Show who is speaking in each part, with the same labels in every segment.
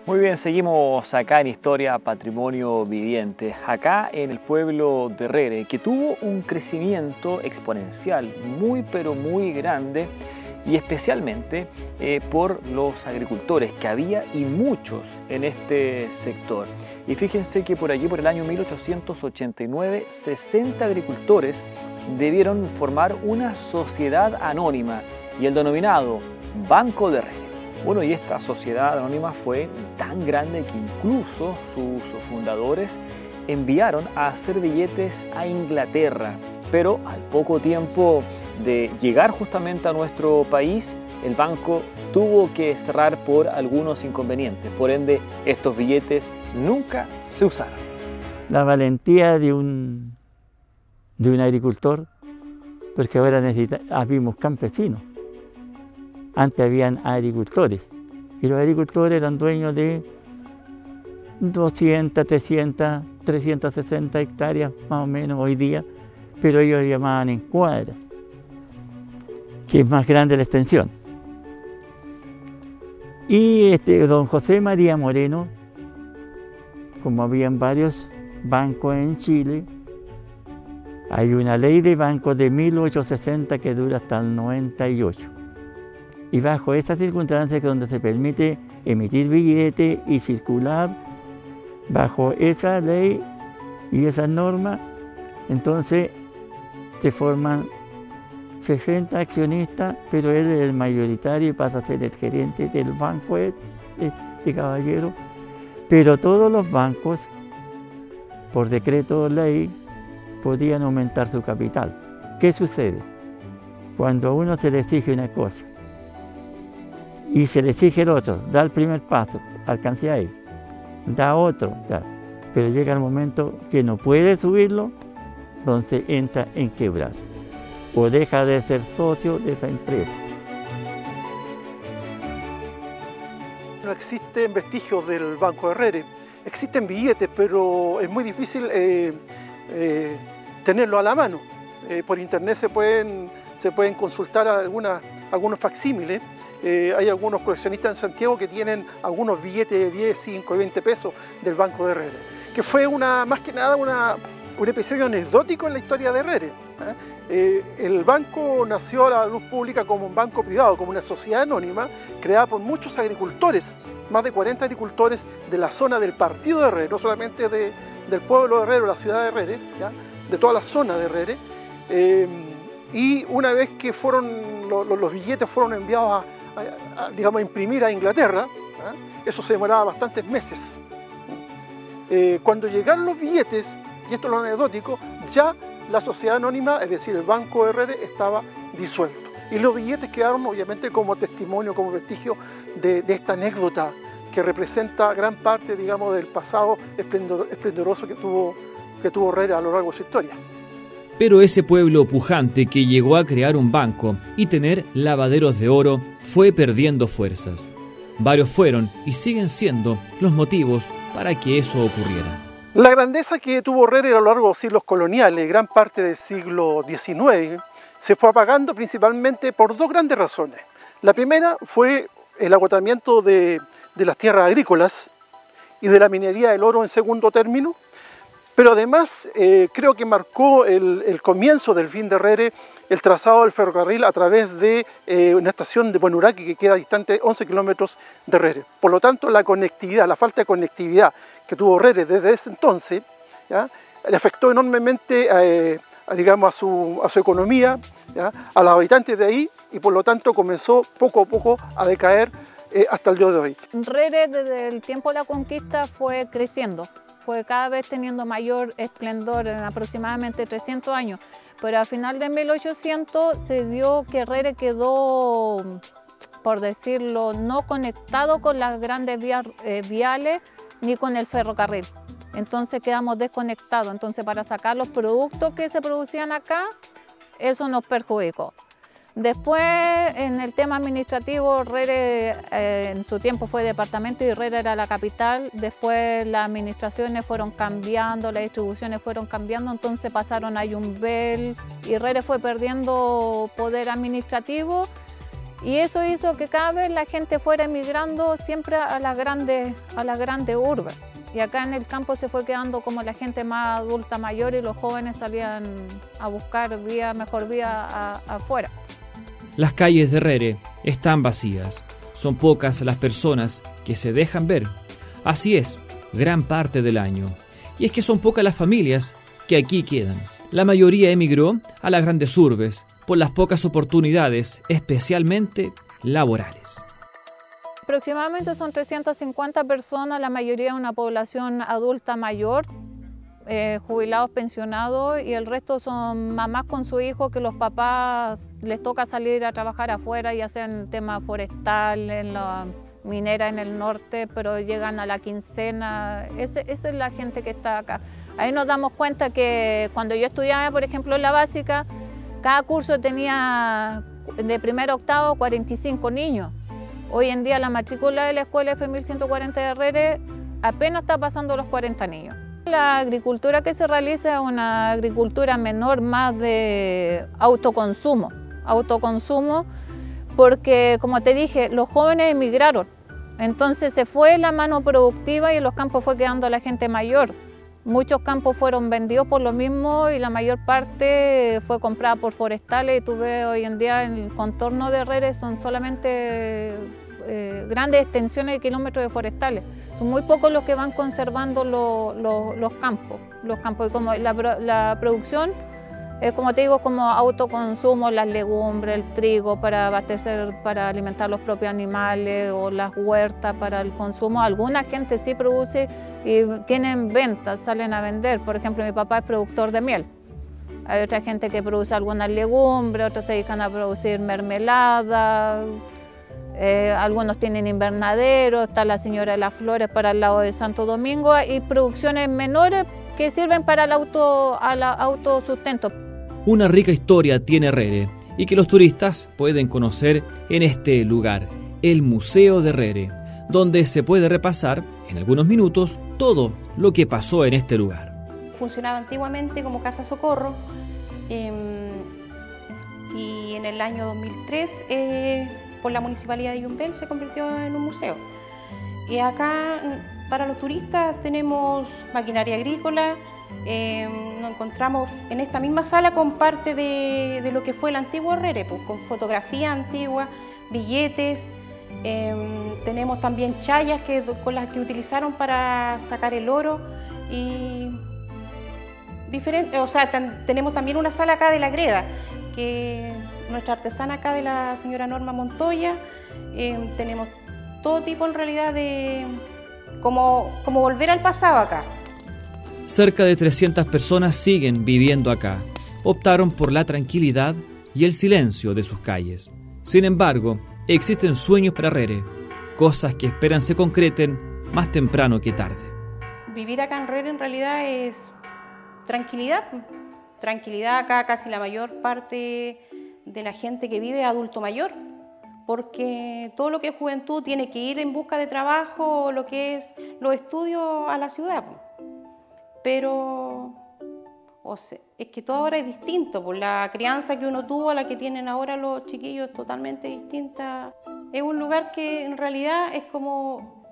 Speaker 1: Muy bien, seguimos acá en Historia Patrimonio Viviente, acá en el pueblo de Rere, que tuvo un crecimiento exponencial muy pero muy grande y especialmente por los agricultores que había y muchos en este sector. Y fíjense que por allí, por el año 1889, 60 agricultores debieron formar una sociedad anónima y el denominado Banco de Rere. Bueno, y esta sociedad anónima fue tan grande que incluso sus fundadores enviaron a hacer billetes a Inglaterra. Pero al poco tiempo de llegar justamente a nuestro país, el banco tuvo que cerrar por algunos inconvenientes. Por ende, estos billetes nunca se usaron.
Speaker 2: La valentía de un agricultor, porque ahora habíamos campesinos. Antes habían agricultores y los agricultores eran dueños de 200, 300, 360 hectáreas más o menos hoy día, pero ellos llamaban en cuadra, que es más grande la extensión. Y don José María Moreno, como habían varios bancos en Chile, hay una ley de bancos de 1860 que dura hasta el 98. Y bajo esas circunstancias que donde se permite emitir billetes y circular, bajo esa ley y esas normas, entonces se forman 60 accionistas, pero él es el mayoritario y pasa a ser el gerente del banco de caballero. Pero todos los bancos, por decreto de ley, podían aumentar su capital. ¿Qué sucede? Cuando a uno se le exige una cosa, y se le exige el otro, da el primer paso, alcancé ahí, da otro, pero llega el momento que no puede subirlo, entonces entra en quebrar o deja de ser socio de esa empresa.
Speaker 3: No existen vestigios del Banco de Rere, existen billetes, pero es muy difícil tenerlo a la mano. Por internet se pueden consultar algunos facsímiles. Hay algunos coleccionistas en Santiago que tienen algunos billetes de 10, 5 y 20 pesos del Banco de Rere, que fue más que nada un episodio anecdótico en la historia de Rere. El banco nació a la luz pública como un banco privado, como una sociedad anónima creada por muchos agricultores, más de 40 agricultores de la zona del partido de Rere, no solamente del pueblo de Rere o la ciudad de Rere, de toda la zona de Rere. Y una vez que los billetes fueron enviados a imprimir a Inglaterra, eso se demoraba bastantes meses. Cuando llegaron los billetes, y esto es lo anecdótico, ya la sociedad anónima, es decir, el Banco de Rere, estaba disuelto. Y los billetes quedaron obviamente como testimonio, como vestigio de esta anécdota que representa gran parte, digamos, del pasado esplendoroso que tuvo Rere a lo largo de su historia.
Speaker 4: Pero ese pueblo pujante que llegó a crear un banco y tener lavaderos de oro fue perdiendo fuerzas. Varios fueron y siguen siendo los motivos para que eso ocurriera.
Speaker 3: La grandeza que tuvo Rere a lo largo de los siglos coloniales, gran parte del siglo XIX, se fue apagando principalmente por dos grandes razones. La primera fue el agotamiento de las tierras agrícolas y de la minería del oro en segundo término, pero además creo que marcó el comienzo del fin de Rere el trazado del ferrocarril a través de una estación de Buenuraqui que queda distante 11 kilómetros de Rere. Por lo tanto, la conectividad, la falta de conectividad que tuvo Rere desde ese entonces, le afectó enormemente a su economía, a los habitantes de ahí, y por lo tanto comenzó poco a poco a decaer hasta el día de hoy.
Speaker 5: Rere desde el tiempo de la conquista fue creciendo, fue cada vez teniendo mayor esplendor en aproximadamente 300 años, pero a final de 1800 se dio que Rere quedó, por decirlo, no conectado con las grandes vías viales ni con el ferrocarril. Entonces quedamos desconectados, entonces para sacar los productos que se producían acá, eso nos perjudicó. Después, en el tema administrativo, Rere en su tiempo fue departamento y Rere era la capital. Después las administraciones fueron cambiando, las distribuciones fueron cambiando, entonces pasaron a Yumbel y Rere fue perdiendo poder administrativo Y eso hizo que cada vez la gente fuera emigrando siempre a las grandes urbes. Y acá en el campo se fue quedando como la gente más adulta mayor y los jóvenes salían a buscar mejor vida afuera.
Speaker 4: Las calles de Rere están vacías. Son pocas las personas que se dejan ver. Así es, gran parte del año. Y es que son pocas las familias que aquí quedan. La mayoría emigró a las grandes urbes por las pocas oportunidades, especialmente laborales.
Speaker 5: Aproximadamente son 350 personas, la mayoría de una población adulta mayor, jubilados, pensionados, y el resto son mamás con su hijo que los papás les toca salir a trabajar afuera, ya sea en tema forestal, en la minera en el norte, pero llegan a la quincena. Esa es la gente que está acá. Ahí nos damos cuenta que cuando yo estudiaba, por ejemplo, en la básica, cada curso tenía de primero a octavo 45 niños. Hoy en día la matrícula de la escuela F1140 de Rere apenas está pasando los 40 niños. La agricultura que se realiza es una agricultura menor, más de autoconsumo. Porque, como te dije, los jóvenes emigraron. Entonces se fue la mano productiva y en los campos fue quedando la gente mayor. Muchos campos fueron vendidos por lo mismo y la mayor parte fue comprada por forestales. Y tú ves hoy en día en el contorno de Rere son solamente grandes extensiones de kilómetros de forestales. Son muy pocos los que van conservando los campos. Y como la producción es, como te digo, como autoconsumo, las legumbres, el trigo para abastecer, para alimentar los propios animales, o las huertas para el consumo. Alguna gente sí produce y tienen ventas, salen a vender. Por ejemplo, mi papá es productor de miel. Hay otra gente que produce algunas legumbres, otros se dedican a producir mermelada. Algunos tienen invernaderos, está la Señora de las Flores para el lado de Santo Domingo, y producciones menores que sirven para el autosustento.
Speaker 4: Una rica historia tiene Rere y que los turistas pueden conocer en este lugar, el Museo de Rere, donde se puede repasar en algunos minutos todo lo que pasó en este lugar.
Speaker 6: Funcionaba antiguamente como Casa Socorro y en el año 2003 por la Municipalidad de Yumbel se convirtió en un museo. Y acá para los turistas tenemos maquinaria agrícola. Nos encontramos en esta misma sala con parte de lo que fue el antiguo Rere, pues, con fotografía antigua, billetes. Tenemos también chayas con las que utilizaron para sacar el oro y tenemos también una sala acá de la greda, que nuestra artesana acá de la señora Norma Montoya. Tenemos todo tipo en realidad de como volver al pasado acá.
Speaker 4: Cerca de 300 personas siguen viviendo acá. Optaron por la tranquilidad y el silencio de sus calles. Sin embargo, existen sueños para Rere, cosas que esperan se concreten más temprano que tarde.
Speaker 6: Vivir acá en Rere en realidad es tranquilidad. Tranquilidad acá, casi la mayor parte de la gente que vive es adulto mayor, porque todo lo que es juventud tiene que ir en busca de trabajo o lo que es los estudios a la ciudad. Pero es que todo ahora es distinto, pues la crianza que uno tuvo a la que tienen ahora los chiquillos es totalmente distinta. Es un lugar que en realidad es como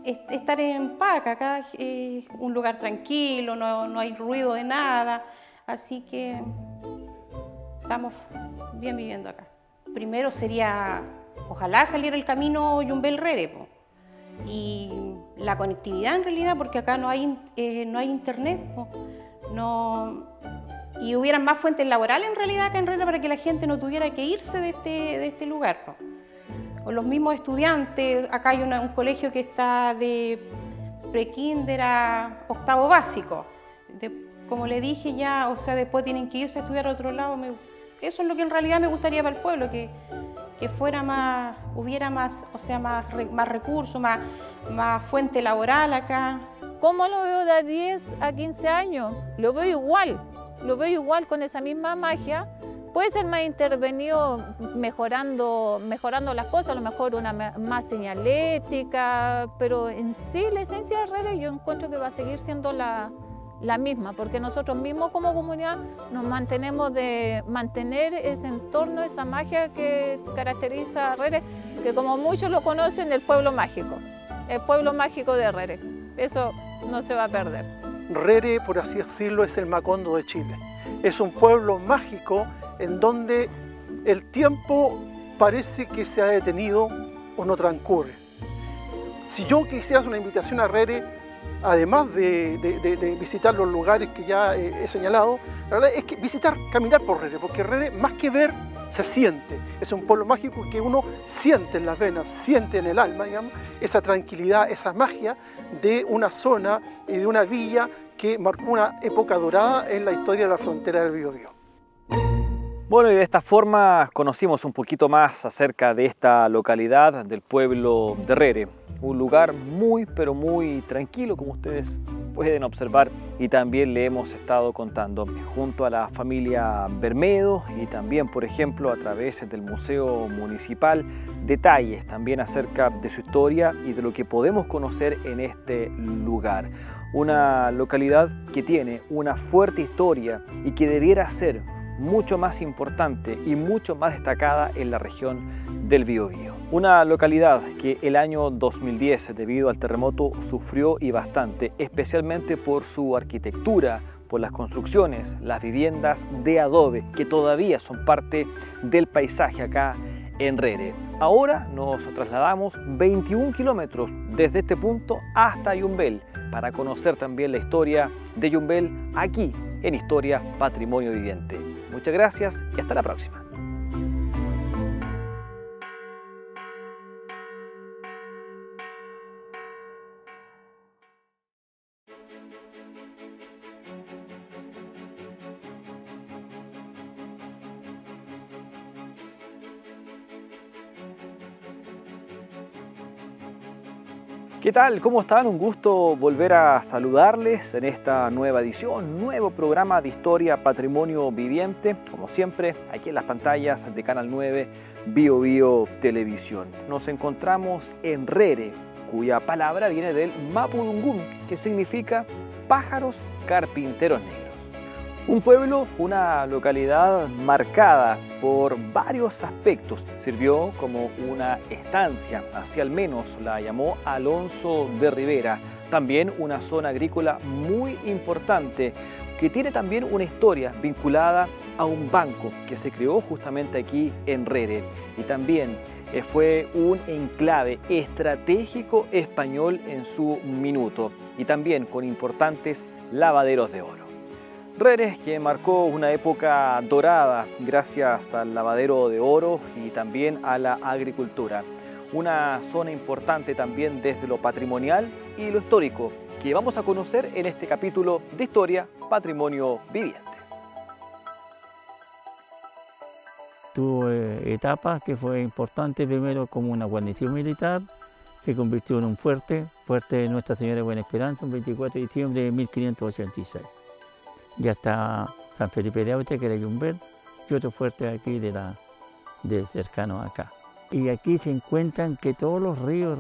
Speaker 6: estar en paz. Acá es un lugar tranquilo, no hay ruido de nada, así que estamos bien viviendo acá. Primero sería, ojalá salir el camino Yumbel-Rere, y la conectividad en realidad, porque acá no hay internet, y hubieran más fuentes laborales en realidad acá en Rere para que la gente no tuviera que irse de este lugar. O los mismos estudiantes, acá hay un colegio que está de pre-kinder a octavo básico. Como le dije ya, después tienen que irse a estudiar a otro lado. Eso es lo que en realidad me gustaría para el pueblo, que fuera más, hubiera más, más recursos, más fuente laboral acá.
Speaker 5: ¿Cómo lo veo de 10 a 15 años? Lo veo igual con esa misma magia. Puede ser más intervenido mejorando las cosas, a lo mejor una más señalética, pero en sí la esencia de Rere yo encuentro que va a seguir siendo la la misma, porque nosotros mismos como comunidad nos mantenemos de mantener ese entorno, esa magia que caracteriza a Herrere, que como muchos lo conocen, el pueblo mágico de Herrere. Eso no se va a perder.
Speaker 3: Herrere, por así decirlo, es el Macondo de Chile. Es un pueblo mágico en donde el tiempo parece que se ha detenido o no transcurre. Si yo quisiera hacer una invitación a Herrere, además de visitar los lugares que ya he señalado, la verdad es que caminar por Herrere, porque Herrere, más que ver, se siente. Es un pueblo mágico que uno siente en las venas, siente en el alma, digamos, esa tranquilidad, esa magia de una zona y de una villa que marcó una época dorada en la historia de la frontera del Biobío.
Speaker 1: Bueno, y de esta forma conocimos un poquito más acerca de esta localidad del pueblo de Herrere. Un lugar muy, pero muy tranquilo, como ustedes pueden observar, y también le hemos estado contando junto a la familia Bermedo y también, por ejemplo, a través del Museo Municipal, detalles también acerca de su historia y de lo que podemos conocer en este lugar. Una localidad que tiene una fuerte historia y que debiera ser mucho más importante y mucho más destacada en la región del Biobío. Una localidad que el año 2010, debido al terremoto, sufrió y bastante, especialmente por su arquitectura, por las construcciones, las viviendas de adobe, que todavía son parte del paisaje acá en Herrere. Ahora nos trasladamos 21 kilómetros desde este punto hasta Yumbel para conocer también la historia de Yumbel aquí en Historia Patrimonio Viviente. Muchas gracias y hasta la próxima. ¿Qué tal? ¿Cómo están? Un gusto volver a saludarles en esta nueva edición, nuevo programa de Historia Patrimonio Viviente, como siempre, aquí en las pantallas de Canal 9 Biobío Televisión. Nos encontramos en Herrere, cuya palabra viene del mapudungún, que significa pájaros carpinteros negros. Un pueblo, una localidad marcada por varios aspectos. Sirvió como una estancia, así al menos la llamó Alonso de Rivera. También una zona agrícola muy importante que tiene también una historia vinculada a un banco que se creó justamente aquí en Herrere. Y también fue un enclave estratégico español en su minuto y también con importantes lavaderos de oro. Herrere, que marcó una época dorada gracias al lavadero de oro y también a la agricultura. Una zona importante también desde lo patrimonial y lo histórico, que vamos a conocer en este capítulo de Historia Patrimonio Viviente.
Speaker 2: Tuvo etapas que fue importante, primero como una guarnición militar, se convirtió en un fuerte de Nuestra Señora de Buena Esperanza, el 24 de diciembre de 1586. Ya está San Felipe de Autria, que era Yumbel, y otro fuerte aquí de cercano acá. Y aquí se encuentran que todos los ríos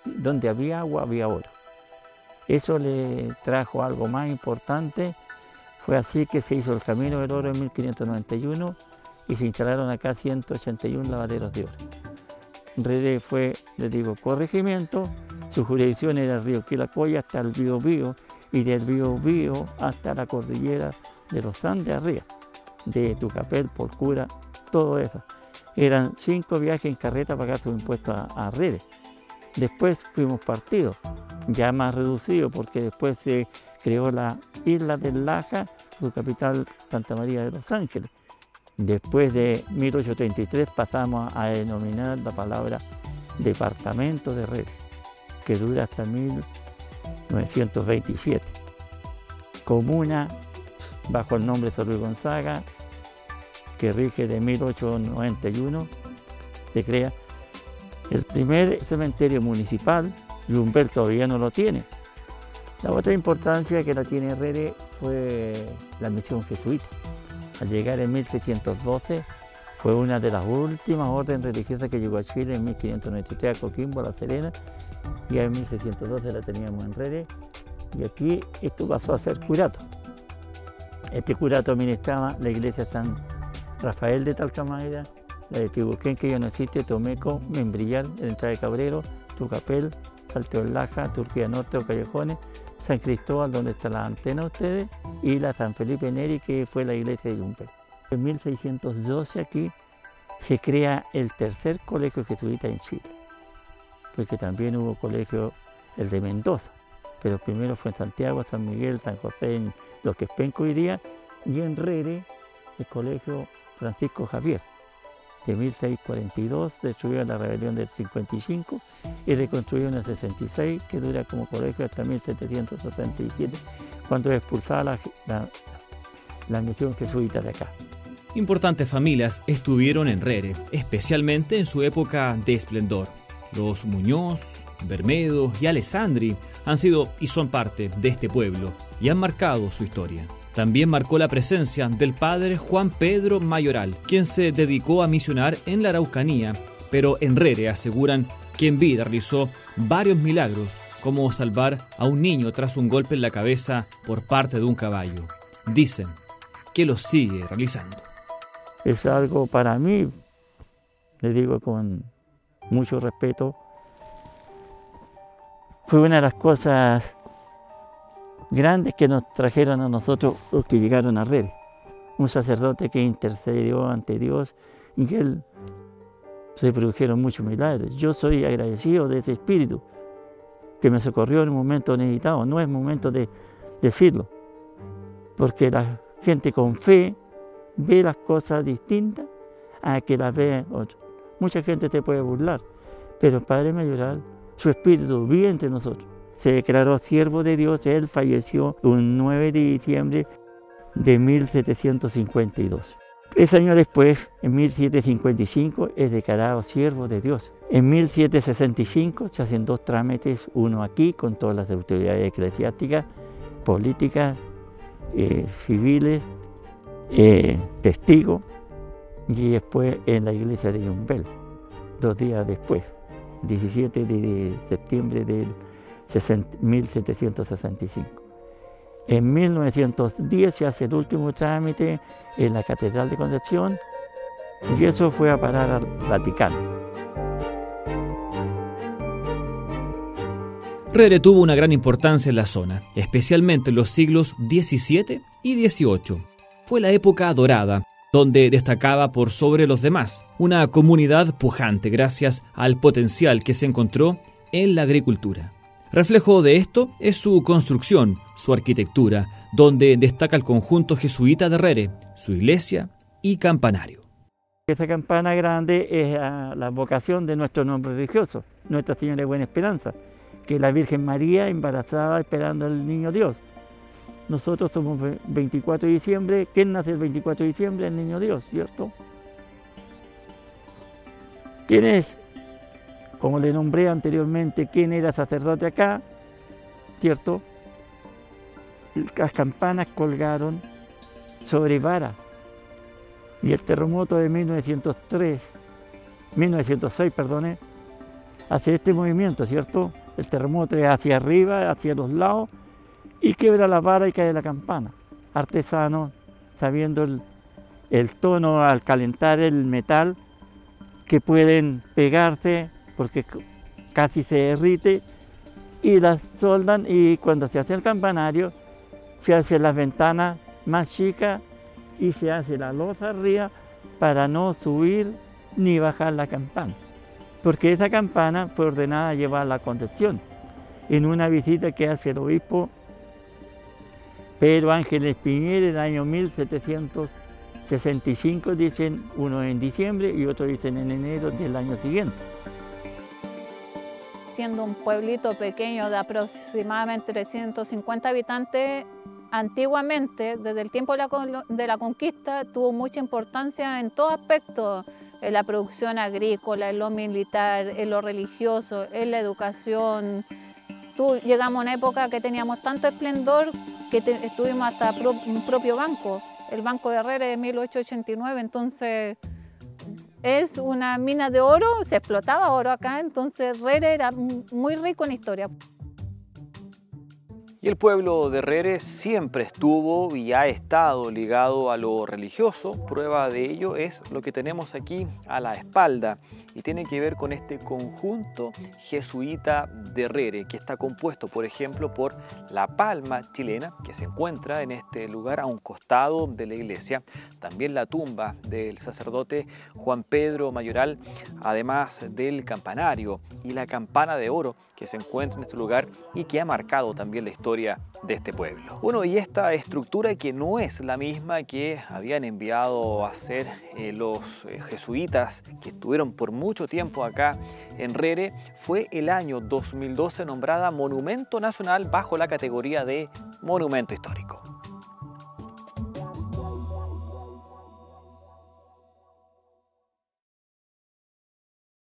Speaker 2: donde había agua, había oro. Eso le trajo algo más importante. Fue así que se hizo el Camino del Oro en 1591 y se instalaron acá 181 lavaderos de oro. Herrere fue, les digo, corregimiento. Su jurisdicción era el río Quilacoya hasta el Biobío, y del Biobío hasta la cordillera de los Andes arriba, de Tucapel, Porcura, todo eso. Eran 5 viajes en carreta para pagar sus impuestos a Herrere. Después fuimos partidos, ya más reducidos, porque después se creó la isla del Laja, su capital Santa María de los Ángeles. Después de 1833 pasamos a denominar la palabra departamento de Herrere, que dura hasta 1927. Comuna bajo el nombre de San Luis Gonzaga, que rige de 1891, se crea el primer cementerio municipal. Yumbel todavía no lo tiene. La otra importancia que la tiene Herrere fue la misión jesuita. Al llegar en 1612 fue una de las últimas órdenes religiosas que llegó a Chile en 1593 a Coquimbo, a La Serena, y en 1612 la teníamos en Herrere, Y aquí esto pasó a ser curato. Este curato administraba la iglesia San Rafael de Talcamayra, la de Tibuquén, que ya no existe, Tomeco, Membrillal, la entrada de Cabrero, Tucapel, Salteolaja, Turquía Norte o Callejones, San Cristóbal, donde está la antena ustedes, y la San Felipe Neri, que fue la iglesia de Yumpel. En 1612 aquí se crea el tercer colegio jesuita en Chile, porque también hubo colegio, el de Mendoza, pero primero fue en Santiago, San Miguel, San José, en Los Quespenco hoy día, y en Rere, el colegio Francisco Javier, de 1642, destruido en la rebelión del 55 y reconstruido en el 66, que dura como colegio hasta 1767, cuando es expulsada la misión jesuita de acá.
Speaker 4: Importantes familias estuvieron en Rere, especialmente en su época de esplendor. Los Muñoz, Bermedo y Alessandri han sido y son parte de este pueblo y han marcado su historia. También marcó la presencia del padre Juan Pedro Mayoral, quien se dedicó a misionar en la Araucanía, pero en Rere aseguran que en vida realizó varios milagros, como salvar a un niño tras un golpe en la cabeza por parte de un caballo. Dicen que lo sigue realizando.
Speaker 2: Es algo para mí, le digo con mucho respeto, fue una de las cosas grandes que nos trajeron a nosotros los que llegaron a Rere. Un sacerdote que intercedió ante Dios y que él se produjeron muchos milagros. Yo soy agradecido de ese espíritu que me socorrió en un momento necesitado. No es momento de decirlo, porque la gente con fe ve las cosas distintas a que las ve otros. Mucha gente te puede burlar, pero el Padre Mayoral, su espíritu vive entre nosotros. Se declaró siervo de Dios, él falleció un 9 de diciembre de 1752. 3 años después, en 1755, es declarado siervo de Dios. En 1765 se hacen 2 trámites, uno aquí con todas las autoridades eclesiásticas, políticas, civiles, testigos, y después en la iglesia de Yumbel, 2 días después, 17 de septiembre del 1765. En 1910 se hace el último trámite en la Catedral de Concepción y eso fue a parar al Vaticano.
Speaker 4: Rere tuvo una gran importancia en la zona, especialmente en los siglos XVII y XVIII. Fue la época dorada, donde destacaba por sobre los demás, una comunidad pujante gracias al potencial que se encontró en la agricultura. Reflejo de esto es su construcción, su arquitectura, donde destaca el conjunto jesuita de Rere, su iglesia y campanario.
Speaker 2: Esa campana grande es la vocación de nuestro nombre religioso, Nuestra Señora de Buena Esperanza, que es la Virgen María embarazada esperando al niño Dios. Nosotros somos 24 de diciembre, ¿quién nace el 24 de diciembre? El niño Dios, ¿cierto? ¿Quién es? Como le nombré anteriormente, quién era sacerdote acá, ¿cierto? Las campanas colgaron sobre vara. Y el terremoto de 1906, hace este movimiento, ¿cierto? El terremoto es hacia arriba, hacia los lados, y quiebra la vara y cae la campana. Artesanos, sabiendo el tono al calentar el metal, que pueden pegarse, porque casi se derrite, y las soldan, y cuando se hace el campanario, se hace las ventanas más chicas y se hace la losa arriba para no subir ni bajar la campana. Porque esa campana fue ordenada a llevar a la Concepción. En una visita que hace el obispo Pedro Ángeles Piñera en el año 1765, dicen uno en diciembre y otro dicen en enero del año siguiente.
Speaker 5: Siendo un pueblito pequeño de aproximadamente 350 habitantes, antiguamente, desde el tiempo de la conquista, tuvo mucha importancia en todo aspecto, en la producción agrícola, en lo militar, en lo religioso, en la educación. Llegamos a una época que teníamos tanto esplendor que estuvimos hasta un propio banco, el Banco de Rere de 1889, entonces es una mina de oro, se explotaba oro acá, entonces Rere era muy rico en historia.
Speaker 1: Y el pueblo de Rere siempre estuvo y ha estado ligado a lo religioso. Prueba de ello es lo que tenemos aquí a la espalda y tiene que ver con este conjunto jesuita de Rere, que está compuesto, por ejemplo, por la palma chilena que se encuentra en este lugar a un costado de la iglesia, también la tumba del sacerdote Juan Pedro Mayoral, además del campanario y la campana de oro que se encuentra en este lugar y que ha marcado también la historia de este pueblo. Bueno, y esta estructura, que no es la misma que habían enviado a hacer los jesuitas que estuvieron por mucho tiempo acá en Rere, fue el año 2012 nombrada Monumento Nacional bajo la categoría de Monumento Histórico.